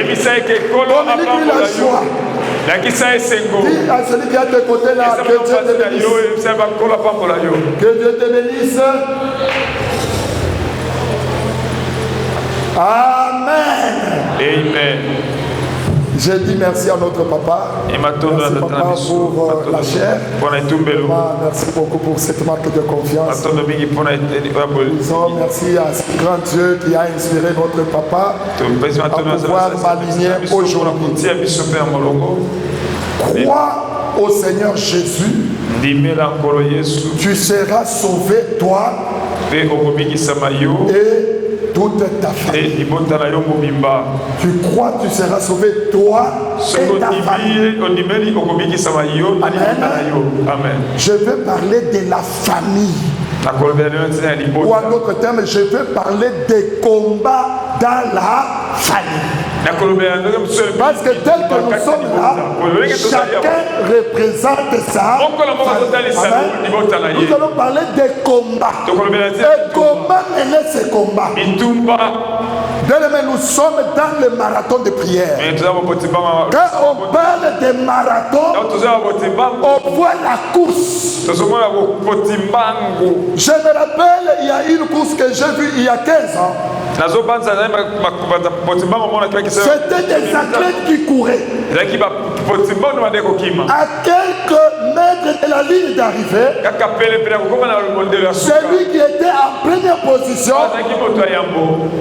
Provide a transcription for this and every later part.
Dominique, il a joie. Dis à celui qui est à tes côtés là, que Dieu te bénisse. Que Dieu te bénisse. Amen. Amen. Je dis merci à notre papa. Merci papa pour la chair. Merci beaucoup pour cette marque de confiance. Disons merci à ce grand Dieu qui a inspiré notre papa à pouvoir m'aligner aujourd'hui. Crois au Seigneur Jésus. Tu seras sauvé, toi et toute ta famille. Tu crois que tu seras sauvé, toi et ta famille. Amen. Je veux parler de la famille. Ou en d'autres termes, je veux parler des combats dans la famille. Parce que tel que nous sommes là, chacun représente ça. Nous allons parler des combats. Et comment mener ces combats? Bien-aimés, nous sommes dans le marathon de prière. Quand on parle de marathon, on voit la course. Je me rappelle, il y a une course que j'ai vue il y a 15 ans. C'était des athlètes qui couraient. À quelques mètres de la ligne d'arrivée, celui qui était en première position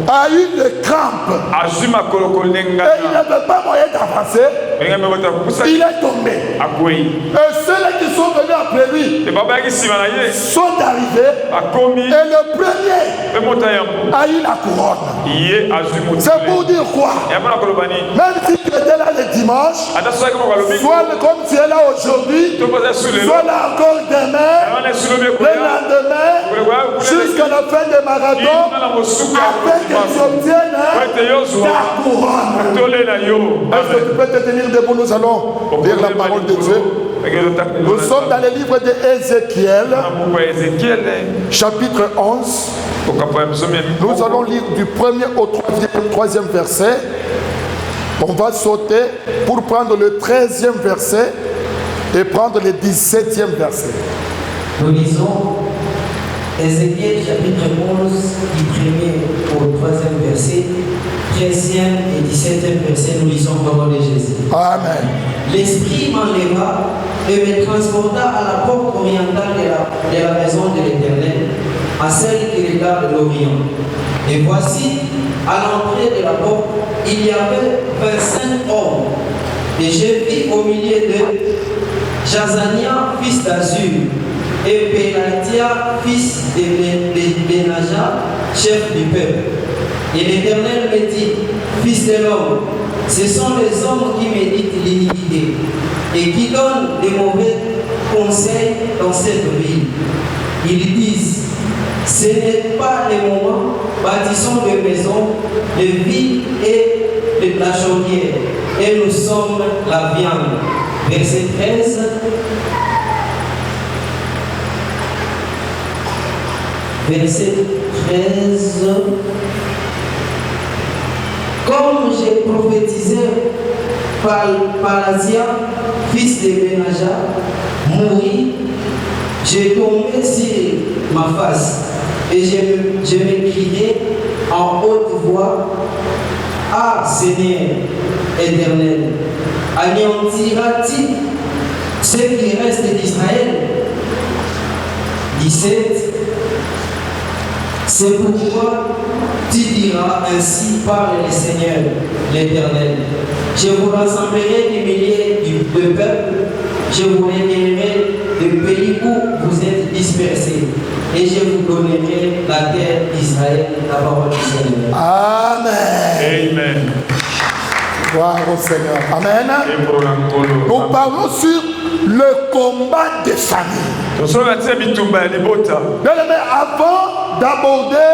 a eu le crampe. Et il n'avait pas moyen d'avancer. Il est tombé. Et ceux qui sont venus après lui sont arrivés. Et le premier a eu la couronne. C'est pour dire quoi? Même si tu étais là le dimanche, soit comme tu es là aujourd'hui, soit là encore demain, le lendemain, jusqu'à la fin du marathon, afin que tu obtiennes ta couronne. Est-ce que tu peux te tenir debout? Nous allons lire la parole de Dieu. Nous sommes dans le livre d'Ézéchiel, chapitre 11. Nous allons lire du premier au troisième verset. On va sauter pour prendre le 13e verset et prendre le 17e verset. Nous lisons Ézéchiel chapitre 11, du premier au 3e verset, 13e et 17e verset, nous lisons la parole de Jésus. Amen. L'Esprit m'enleva et me transporta à la porte orientale de la maison de l'Éternel, à celle qui regarde l'Orient. Et voici, à l'entrée de la porte, il y avait 25 hommes. Et je vis au milieu d'eux Jazania, fils d'Azur, et Pélatia, fils de Benaja, chef du peuple. Et l'Éternel me dit, fils de l'homme, ce sont les hommes qui méditent l'iniquité et qui donnent des mauvais conseils dans cette ville. Ils disent, ce n'est pas le moment, bâtissons des maisons, de villes et de la chaudière, et nous sommes la viande. Verset 13. Verset 13. Comme j'ai prophétisé, Palatia, fils de Benaja, mourit, j'ai tombé sur ma face et je m'écriai en haute voix, ah Seigneur éternel, anéantira-t-il ce qui reste d'Israël? 17. C'est pourquoi tu diras ainsi par le Seigneur l'Éternel. Je vous rassemblerai du milieu de peuple, je vous réunirai du pays où vous êtes dispersés, et je vous donnerai la terre d'Israël, la parole du Seigneur. Amen. Amen. Gloire au Seigneur. Amen. Nous parlons sur le combat des familles. Bien-aimés, avant d'aborder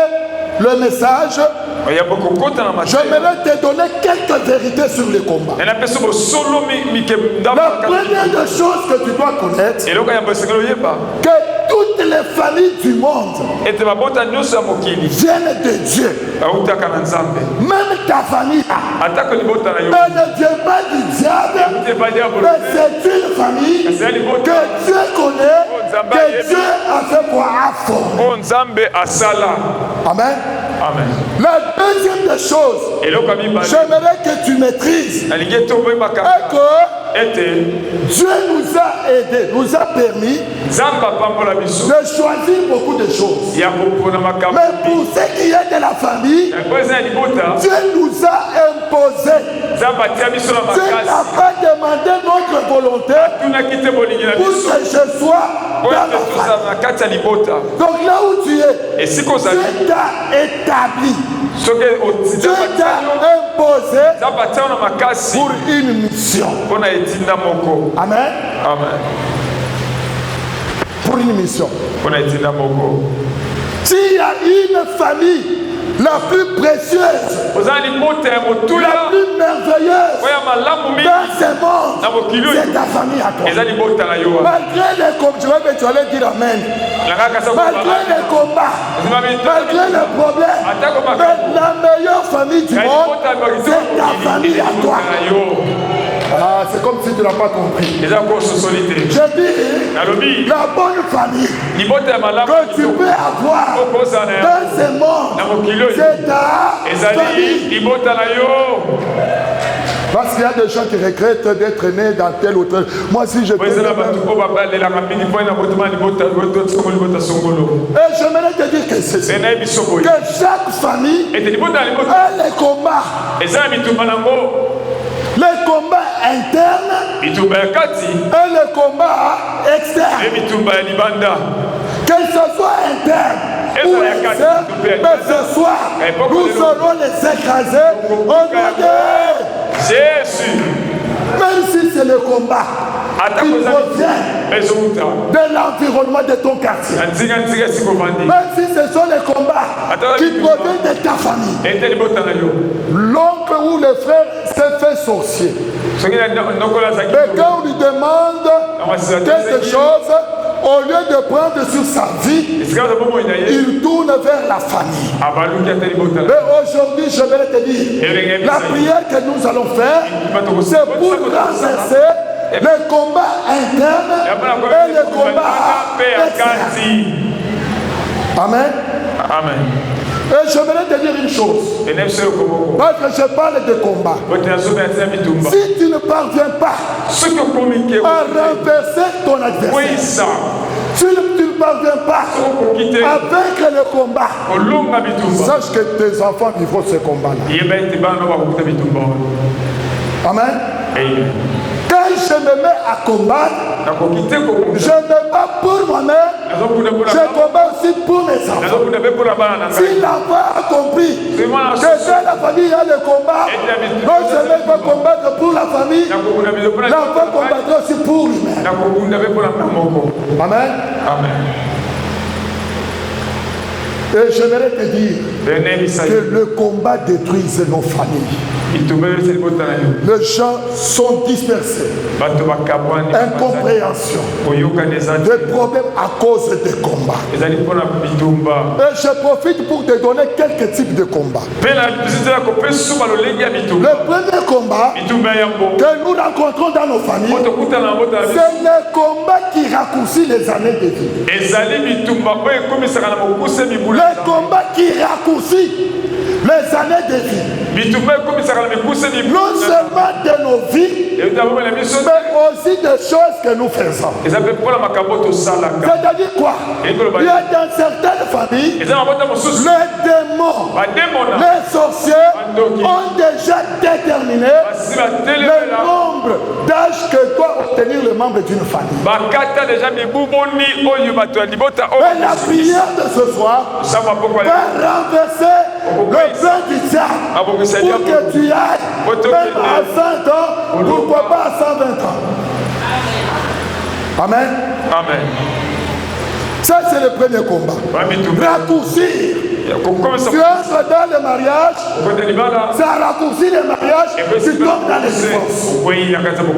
le message, j'aimerais te donner quelques vérités sur le combat. La première des choses que tu dois connaître, que toute toutes les familles du monde viennent de Dieu. Même ta famille, elle ne vient pas du diable, mais c'est une famille que Dieu connaît, que Dieu a fait pour former. Amen. Amen. La deuxième des choses, j'aimerais que tu maîtrises et que Dieu nous a aidés, nous a permis de choisir beaucoup de choses. Mais pour ce qui est de la famille, Dieu nous a imposé. Dieu n'a pas demandé notre volonté pour que je sois dans la famille. Donc là où tu es, Dieu t'a établi. Dieu t'a imposé pour une mission. Amen. Amen. Pour une mission. S'il y a une famille la plus précieuse, la plus merveilleuse dans ce monde, c'est ta famille à toi. Malgré les combats, tu allais dire amen. Malgré les combats, malgré les problèmes, mais la meilleure famille du monde, c'est ta famille à toi. Ah, c'est comme si tu n'as pas compris. Je dis, la bonne famille que tu peux avoir dans ce monde, c'est ta famille. Parce qu'il y a des gens qui regrettent d'être nés dans tel ou tel. Moi, si je peux. Et j'aimerais te dire que c'est ça. Que chaque famille a les combats. Les combats internes et les combats externes. Que ce soit interne ou externe, mais ce soir, nous serons les écraser au nom de Jésus. Même si c'est le combat qui provient de l'environnement de ton quartier. Même si ce sont les combats qui proviennent de ta famille. L'oncle ou le frère s'est fait sorcier. Mais quand on lui demande quelque chose, au lieu de prendre sur sa vie, il tourne vers la famille. Mais aujourd'hui, je vais te dire, la prière que nous allons faire, c'est pour renverser les combats internes et les combats externes. Amen. Amen. Et je voudrais te dire une chose. Parce que je parle de combat. Si tu ne parviens pas à renverser ton adversaire, si tu ne parviens pas à vaincre le combat, sache que tes enfants vivront ce combat-là. Amen. Quand je me mets à combattre, je ne pas pour moi-même, je combats aussi pour mes enfants. Si l'enfant a compris que dans la famille a le combat, non seulement il va combattre pour la famille, l'enfant combattra aussi pour lui-même. Amen. Amen. Et j'aimerais te dire que le combat détruise nos familles. Les gens sont dispersés. Incompréhension. Des problèmes à cause des combats. Et je profite pour te donner quelques types de combats. Le premier combat que nous rencontrons dans nos familles, c'est le combat qui raccourcit les années de vie. Le combat qui raccourcit les années de vie. Non seulement de nos vies, mais aussi des choses que nous faisons. C'est-à-dire quoi? Il y a dans certaines familles, les démons, les sorciers ont déjà déterminé le nombre d'âges que doit obtenir le membre d'une famille. Mais la prière de ce soir va renverser le plan du diable pour que tu ailles même à 100 ans, pourquoi pas à 120 ans. Amen. Amen. Ça, c'est le premier combat. Raccourcir. Tu entres dans le mariage, ça raccourcit le mariage, tu tombes dans les divorces.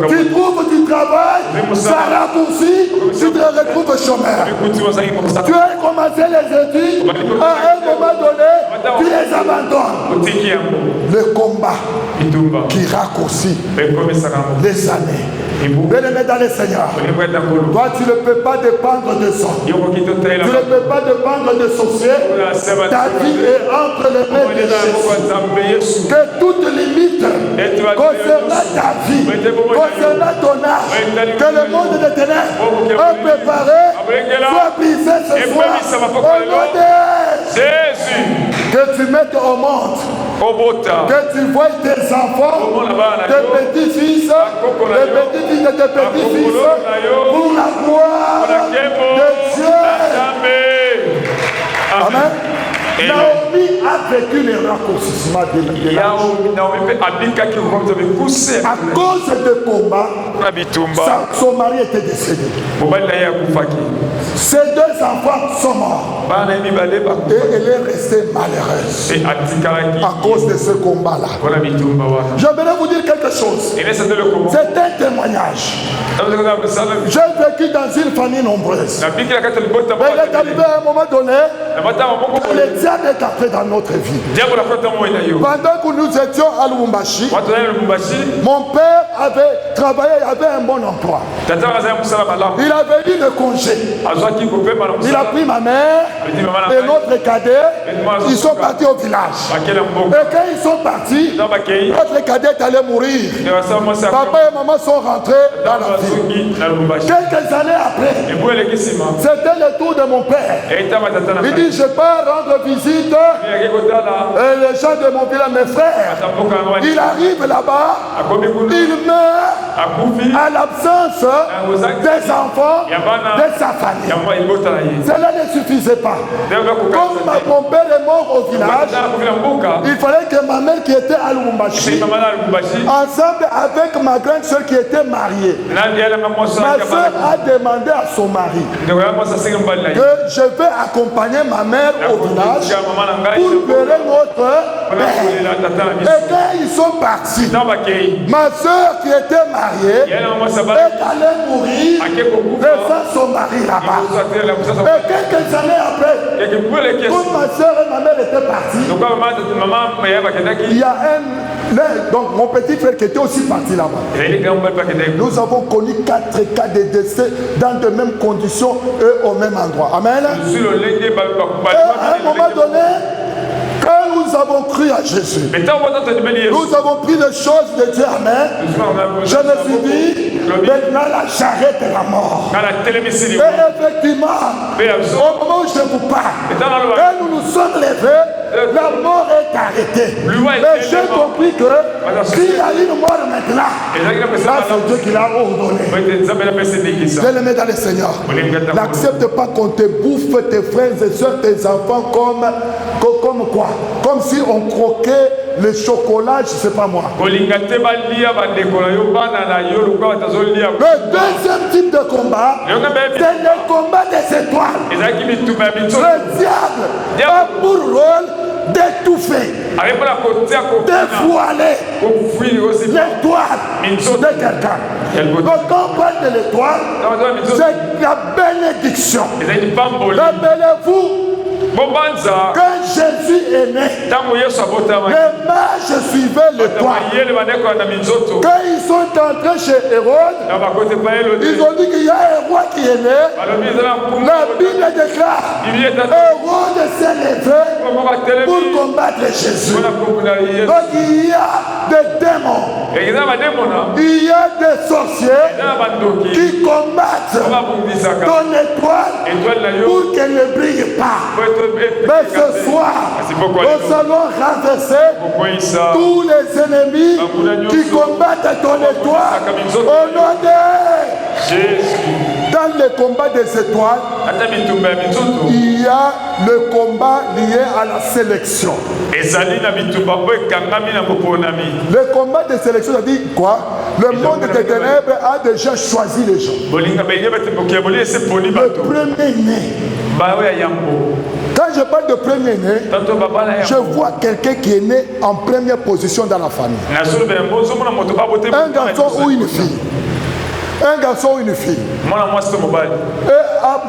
Tu trouves du travail, ça raccourcit, tu te retrouves chômeur. Tu as commencé les études, à un moment donné, tu les abandonnes. Le combat qui raccourcit les années. Bien-aimé dans le Seigneur, toi tu ne peux pas dépendre de ça. Tu ne peux pas dépendre de sorciers. Ta vie est entre les mains de Jésus. Que toute limite concernant ta vie, concernant ton âge, que le monde des ténèbres a préparé, soit brisé ce soir. Au nom de Jésus. Que tu mettes au monde. Que tu vois tes enfants, tes petits-fils, les petits-fils de tes petits-fils, pour la gloire de Dieu. Amen. Naomi a vécu le raccourcissement de à cause de combat, son mari était décédé. Ses deux enfants sont morts. Et elle est restée malheureuse à cause de ce combat-là. J'aimerais vous dire quelque chose. C'est un témoignage. J'ai vécu dans une famille nombreuse. Mais il est arrivé à un moment donné, le diable est entré dans notre vie. Pendant que nous étions à Lubumbashi, mon père avait travaillé, avait un bon emploi. Il avait eu le congé. Il a pris ma mère et notre cadet. Ils sont partis au village. Et quand ils sont partis, notre cadet est allé mourir. Papa et maman sont rentrés dans la ville. Quelques années après, c'était le tour de mon père. Il dit, je pars rendre visite et les gens de mon village, mes frères. Il arrive là-bas, il meurt à l'absence des enfants de sa famille. Cela ne suffisait pas. Comme mon père est mort au village, il fallait que ma mère qui était à Lubumbashi, ensemble avec ma grande soeur qui était mariée, ma soeur a demandé à son mari que je vais accompagner ma mère au village pour pleurer notre père. Et quand ils sont partis, ma soeur qui était mariée est allée mourir devant son mari là-bas. Et quelques années après, comme ma soeur et ma mère étaient parties, il y a donc mon petit frère qui était aussi parti là-bas. Nous avons connu 4 cas de décès dans de mêmes conditions et au même endroit. Amen. Et à un moment donné, quand nous avons cru à Jésus, nous avons pris les choses de Dieu. Amen. Je me suis dit, maintenant la charrette est la mort. Et effectivement, au moment où je vous parle, quand nous nous sommes levés, la mort est arrêtée. Mais j'ai compris que s'il y a une mort maintenant, là c'est Dieu qui l'a ordonné. Je le mets dans le Seigneur. N'accepte pas qu'on te bouffe tes frères et soeurs, tes enfants comme quoi? Comme si on croquait le chocolat, je ne sais pas moi. Le deuxième type de combat, c'est le combat des étoiles. Le diable a pour rôle d'étouffer, dévoiler l'étoile de quelqu'un. Donc quand on parle de l'étoile, c'est la bénédiction. Rappelez-vous, quand Jésus est né, les mages suivaient l'étoile. Quand ils sont entrés chez Hérode, ils ont dit qu'il y a un roi qui est né. La Bible déclare Hérode s'est levé pour combattre Jésus. Donc il y a des démons, il y a des sorciers qui combattent ton étoile pour qu'elle ne brille pas. Mais ce soir, nous allons renverser tous les ennemis qui combattent ton étoile au nom de Jésus. Dans le combat des étoiles, il y a le combat lié à la sélection. Le combat de sélection, ça dit quoi? Le monde des ténèbres a déjà choisi les gens. Le premier-né Quand je parle de premier-né, je vois quelqu'un qui est né en première position dans la famille. Un garçon ou une fille. Un garçon ou une fille. Et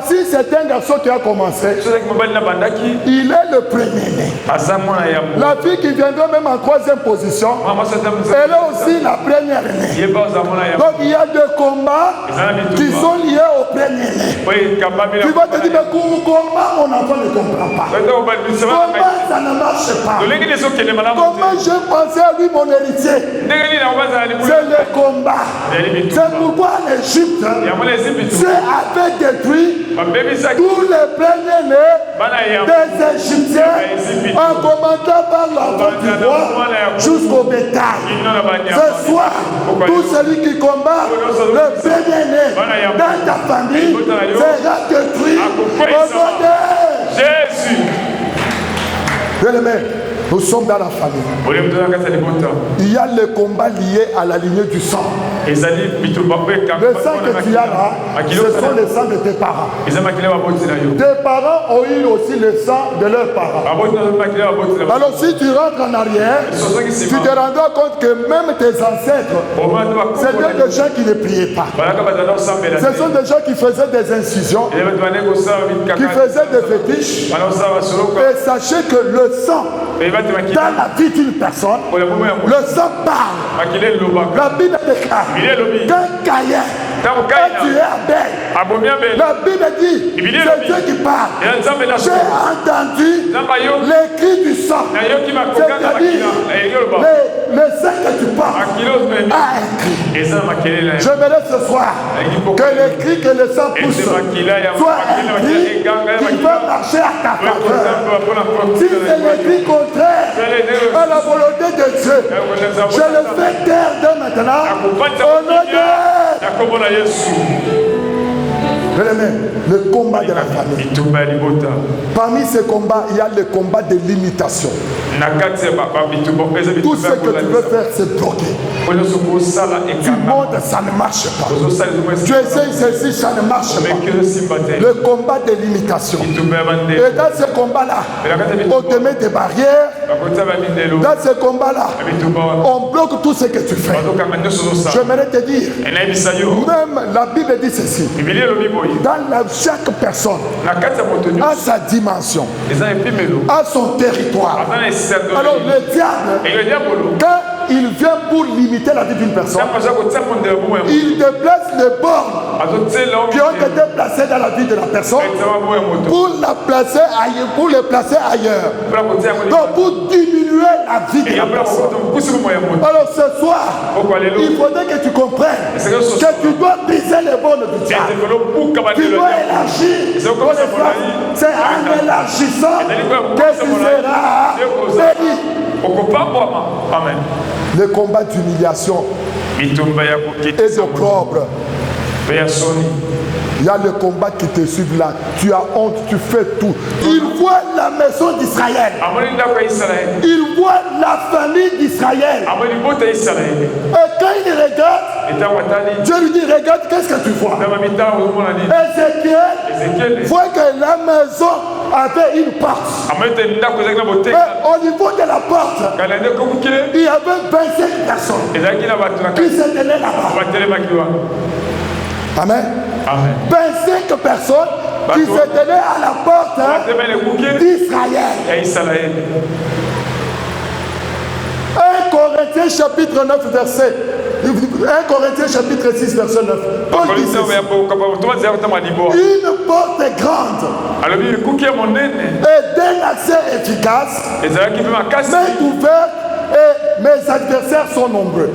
si c'est un garçon qui a commencé, il est le premier-né. La fille qui viendra même en troisième position, elle est aussi la première-née. Donc il y a deux combats qui sont liés au premier-né. Tu vas te dire, mais comment mon enfant ne comprend pas? Comment ça ne marche pas? Comment j'ai pensé à lui, mon héritier? C'est le combat. C'est pourquoi l'Égypte, Dieu avait détruit tous les premiers-nés des Égyptiens en commençant par l'enfant du roi jusqu'au bétail. Ce soir, tout celui qui combat le premier-né dans ta famille sera détruit au nom de Jésus. Bien-aimé, nous sommes dans la famille. Il y a le combat lié à la lignée du sang. Le sang que tu as là, ce sont les sangs de tes parents. Tes parents ont eu aussi le sang de leurs parents. Alors si tu rentres en arrière, tu te rendras compte que même tes ancêtres, c'était des gens qui ne priaient pas. Ce sont des gens qui faisaient des incisions, qui faisaient des fétiches. Et sachez que le sang, dans la vie d'une personne, le sang parle. La Bible déclare qu'un Caïn a tué Abel. La Bible dit, c'est Dieu qui parle. J'ai entendu les cris du sang. C'est-à-dire, le sang que tu parles a un cri. J'aimerais ce soir que les cris que le sang pousse soit un cri qui va marcher à ta faveur. Si c'est le cri contraire à la volonté de Dieu, je le fais taire de maintenant au nom de le combat de la famille. Parmi ces combats, il y a le combat de l'imitation. Tout ce que tu veux faire, c'est bloquer. Tu montes, ça ne marche pas. Tu essayes ceci, ça ne marche pas. Le combat de l'imitation. Et dans ce combat-là, on te met des barrières. Dans ce combat-là, on bloque tout ce que tu fais. J'aimerais te dire, même la Bible dit ceci. Chaque personne a sa dimension, a son territoire. Alors le diable, quand il vient pour limiter la vie d'une personne, il déplace les bornes qui ont été placées dans la vie de la personne pour la placer ailleurs, pour les placer ailleurs. Donc pour diminuer la vie de la personne. Alors ce soir, il faudrait que tu comprennes que tu dois briser les bornes du diable. Tu dois élargir. C'est en élargissant que tu seras béni. Amen. Le combat d'humiliation et d'opprobre. Il y a le combat qui te suit là. Tu as honte, tu fais tout. Il voit la maison d'Israël. Il voit la famille d'Israël. Et quand il regarde, Dieu lui dit, regarde, qu'est-ce que tu vois? Ézéchiel voit que la maison avait une porte. Mais au niveau de la porte, il y avait 25 personnes qui se tenaient là-bas. Amen. Amen. 25 personnes qui se tenaient à la porte d'Israël. 1 Corinthiens chapitre 9 verset 1 Corinthiens chapitre 6 verset 9. Paul dit ceci. Une porte grande et d'un accès efficace m'est ouverte et mes adversaires sont nombreux.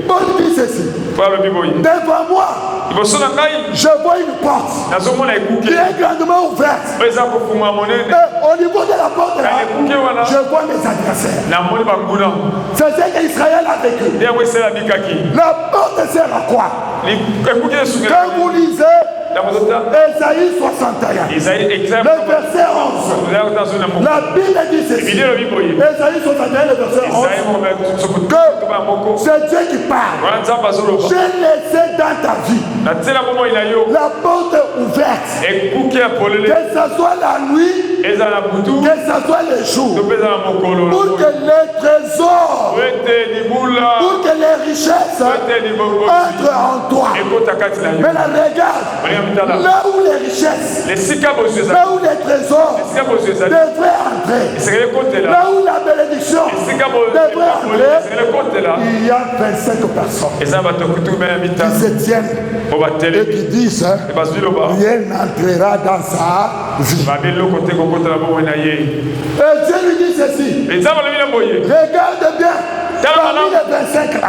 Paul dit ceci. Devant moi, je vois une porte qui est grandement ouverte. Et au niveau de la porte là, je vois mes adversaires. C'est ce qu'Israël a vécu. La porte sert à quoi? Quand vous lisez Ésaïe 61. Le verset 11. La Bible dit ceci. Ésaïe 61, le verset 11. Que c'est Dieu qui parle. J'ai laissé dans ta vie la porte ouverte. Que ce soit la nuit, que ce soit le jour. Pour que les trésors, pour que les richesses entrent en toi. Mais la regarde, là où les richesses, là où les trésors devraient entrer, là où la bénédiction devrait entrer, il y a 25 personnes qui se tiennent et qui disent rien n'entrera dans sa vie. Et Dieu lui dit ceci. Regarde bien. Parmi les 25 là,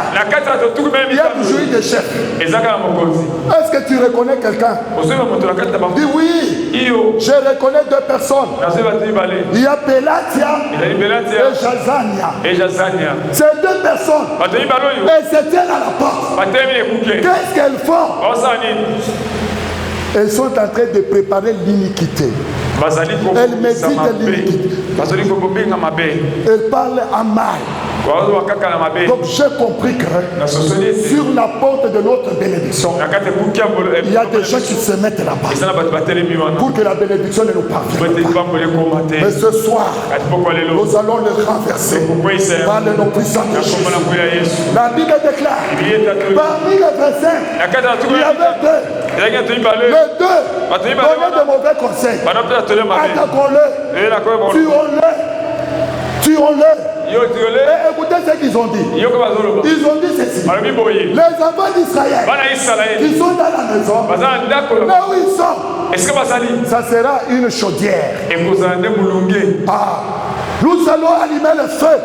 il y a toujours eu des chefs. Est-ce que tu reconnais quelqu'un? Dis oui. Je reconnais deux personnes. Il y a Pelatia et Jazania. Ces deux personnes, elles se tiennent à la porte. Qu'est-ce qu'elles font? Elles sont en train de préparer l'iniquité. Elles méditent l'iniquité. Elles parlent à mal. Donc j'ai compris que sur la porte de notre bénédiction, il y a des gens qui se mettent là-bas pour que la bénédiction ne nous parvienne pas. Mais ce soir, nous allons le renverser par le nom puissant de Jésus. La Bible déclare, parmi les 25, il y avait deux. Les deux donnaient de mauvais conseils. Attaquons-le, tuons-le. Et écoutez ce qu'ils ont dit. Ils ont dit ceci. Les enfants d'Israël qui sont dans la maison, là où ils sont, ça sera une chaudière. Nous allons allumer le feu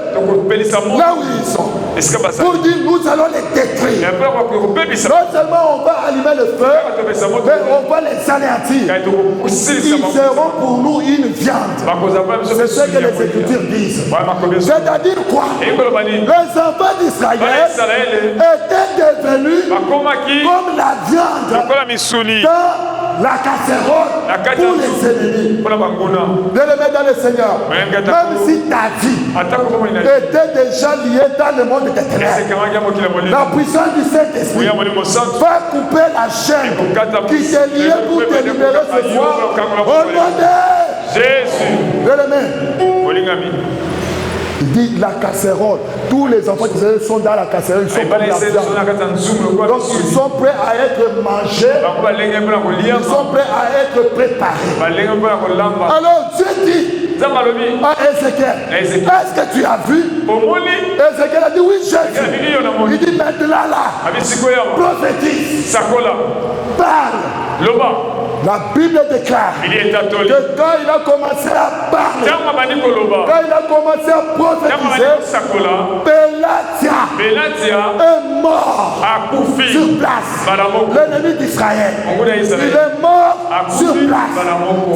là où ils sont. Pour dire nous allons les détruire. Non seulement on va allumer le feu, mais on va les anéantir. Ils seront pour nous une viande. C'est ce que les Écritures disent. C'est-à-dire quoi? Les enfants d'Israël étaient devenus comme la viande dans la casserole pour les ennemis. De les mettre dans le Seigneur. Même si ta vie était déjà liée dans le monde des ténèbres, la puissance du Saint-Esprit va couper la chaîne qui s'est liée pour te libérer ce soir. Au nom de Jésus. De les mettre. Il dit la casserole. Tous les enfants d'Israël sont dans la casserole. Ils sont comme la viande. Donc ils sont prêts à être mangés. Ils sont prêts à être préparés. Alors Dieu dit à Ézéchiel, est-ce que tu as vu? Ézéchiel a dit oui, j'ai vu. Il dit maintenant là, prophétise, parle. La Bible déclare que quand il a commencé à parler, quand il a commencé à prophétiser, Pelatia est mort sur place. L'ennemi d'Israël, il est mort sur place.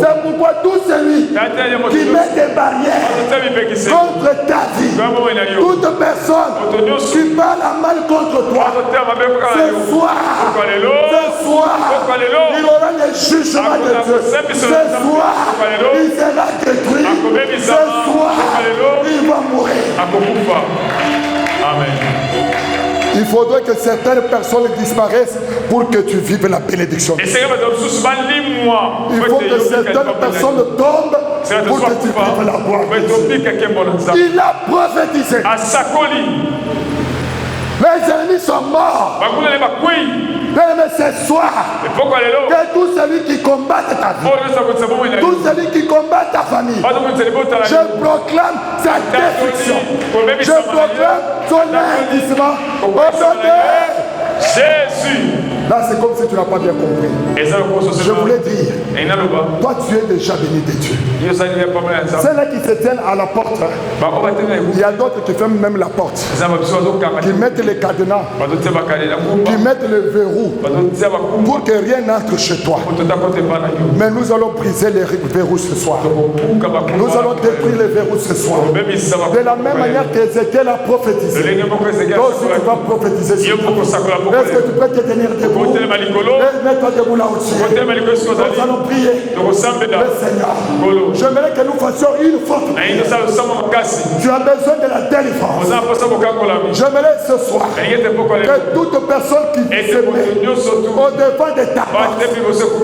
C'est pourquoi tout celui qui met des barrières contre ta vie, toute personne qui parle à mal contre toi, ce soir, il aura les jugements de Dieu. Ce soir, il sera détruit. Ce soir, il va mourir. Amen. Il faudrait que certaines personnes disparaissent pour que tu vives la bénédiction. Il faut que certaines personnes tombent pour que tu vives la gloire. Il a prophétisé. Les ennemis sont morts. Mais ce soir, que tout celui qui combat ta vie, tout celui qui combat ta famille, je proclame sa destruction. Je proclame son anéantissement au nom de Jésus. Là, c'est comme si tu n'as pas bien compris. Je voulais dire, toi, tu es déjà béni de Dieu. Ceux-là qui se tiennent à la porte, il y a d'autres qui ferment même la porte, qui mettent les cadenas, qui mettent le verrou pour que rien n'entre chez toi. Mais nous allons briser les verrous ce soir. Nous allons détruire les verrous ce soir. De la même manière qu'Ézéchiel a prophétisé. Toi aussi, tu vas prophétiser. Est-ce que tu peux te tenir debout. Et mets-toi debout là où tu es. Nous allons prier. Le Seigneur. J'aimerais que nous fassions une faute. Tu as besoin de la délivrance. J'aimerais ce soir que toute personne qui se met au devant de ta porte,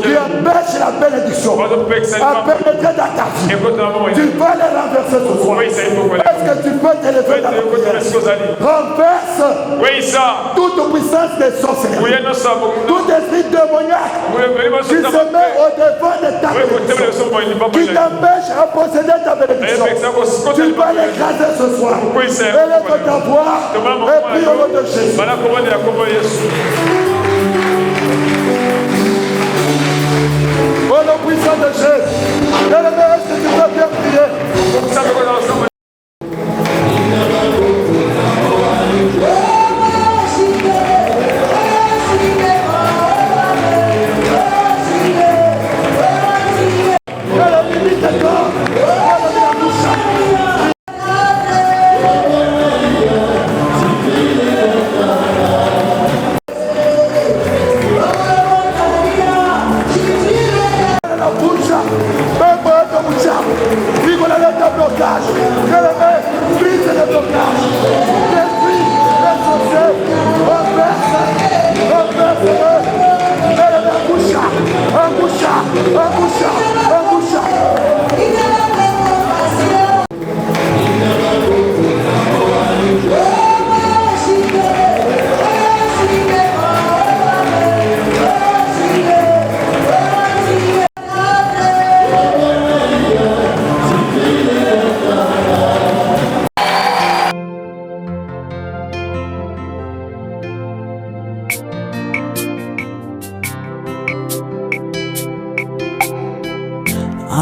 qui empêche la bénédiction à pénétrer dans ta vie, tu vas les renverser ce soir. Est-ce que tu peux te lever dans la prière? Renverse toute puissance des sorciers, tout esprit démoniaque qui se met au devant de ta bénédiction, qui t'empêche à posséder ta bénédiction. Tu vas l'écraser ce soir. Élève ta voix et prie au nom de Jésus. Au nom puissant de Jésus. Est-ce que tu peux bien prier?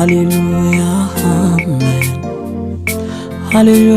Alléluia, amen. Alléluia.